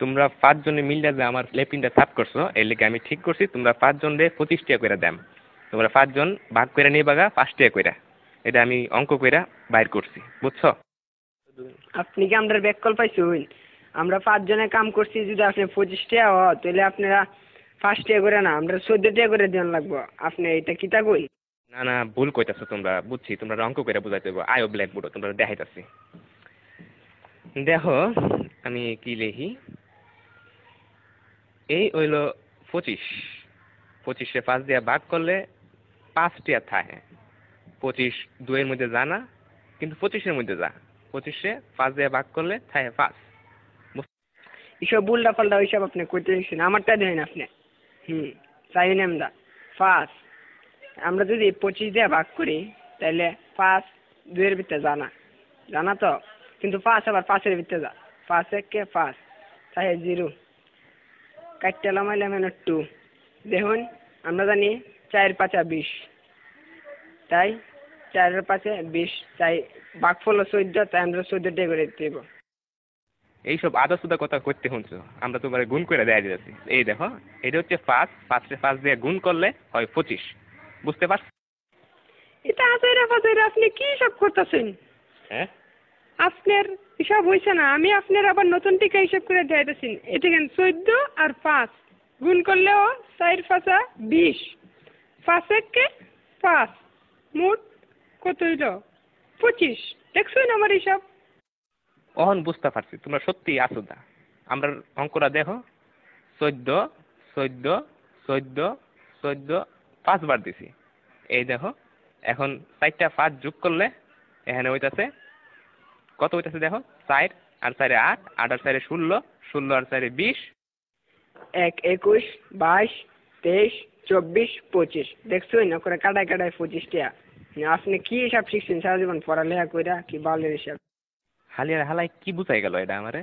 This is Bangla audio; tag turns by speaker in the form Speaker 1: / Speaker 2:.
Speaker 1: তোমরা 5 জনে মিললে যে আমার লেপিনটা সাফ করছো এর লেগে আমি ঠিক করছি তোমরা 5 জন রে 25 টাকা করে দাম। তোমরা 5 জন ভাগ করে নিবাগা 5 টাকা করে। এটা আমি অঙ্ক কইরা বাইর করছি, বুঝছো?
Speaker 2: আপনি কি আমরা ব্যাককল পাইছুন? আমরা 5 জনে কাম করছি, যদি আপনি 25 টাকা হয় তাহলে আপনারা 5 টাকা করে না, আমরা 14 টাকা করে দেন লাগবো। আপনি এটা কিতা কই?
Speaker 1: না না, ভুল কইতাছো তোমরা, বুঝছি তোমরা অঙ্ক কইরা বুঝাইতে হবে। আয়ো ব্ল্যাকবোর্ড তোমরা দেখাইতাছি। দেখো আমি কি লিখি, এই হইল 25। 25 5 দিয়ে ভাগ করলে 5 টাকা থাকে। 25 2 এর মধ্যে যা না, কিন্তু 25 এর মধ্যে যা। 25 5 দিয়ে ভাগ করলে থাকে 5।
Speaker 2: এসব উল্টা পাল্টা ওইসব আপনি কইতে দিচ্ছেন, আমারটা দেন আপনি। চাই আমরা 5, আমরা যদি 25 দিয়ে ভাগ করি তাহলে 5 2 এর ভিতরে জানা জানা তো, কিন্তু 5 আবার 5 এর ভিতরে যা। 5 1 5 তাই 0 কাটতে লামাইলাম 2। দেখুন আমরা জানি 4 5 20, তাই 4 এর 5 20, তাই ভাগফল 14, তাই আমরা 14 টাকা করে দেব।
Speaker 1: এইসব আদা সুদা কথা করতে শুনছো, আমরা তোমার গুণ করে দেয়া দিয়েছি। এই দেখো এটা হচ্ছে 5, 5 দিয়ে গুণ করলে হয় 25, বুঝতে পারছো?
Speaker 2: এটা আজাইরা বাজাইরা আপনি কি সব করতেছেন?
Speaker 1: হ্যাঁ,
Speaker 2: আপনার হিসাব হয়েছে না, আমি আপনার আবার নতুন টিকা হিসাব করে দিতেছি। এটা কেন 14 আর 5 গুণ করলেও 4 5 20, 5 1 5, মোট কত হইল? 25। দেখছেন আমার হিসাব?
Speaker 1: অহন বুঝতে পারছি তোমরা সত্যি আসুদা। আমরা অঙ্কটা দেখো, 14 14 14 14 5 বার দিছি। এই দেখো এখন 4টা 5 যোগ করলে এখানে হইতাছে কত হইতাছে দেখো, 4 আর 4 8, 8 আর 4 16, 16 আর 4 20।
Speaker 2: 1 21 22 23 24 25। দেখছেন না করে কাটায় কাটায় 25 টাকা। আপনি কি হিসাব শিখছেন সারা জীবন পড়ালেখা কইরা? কি বালের হিসাব?
Speaker 1: হালিয়ার হালাই কি বুঝাই গেল এটা আমারে?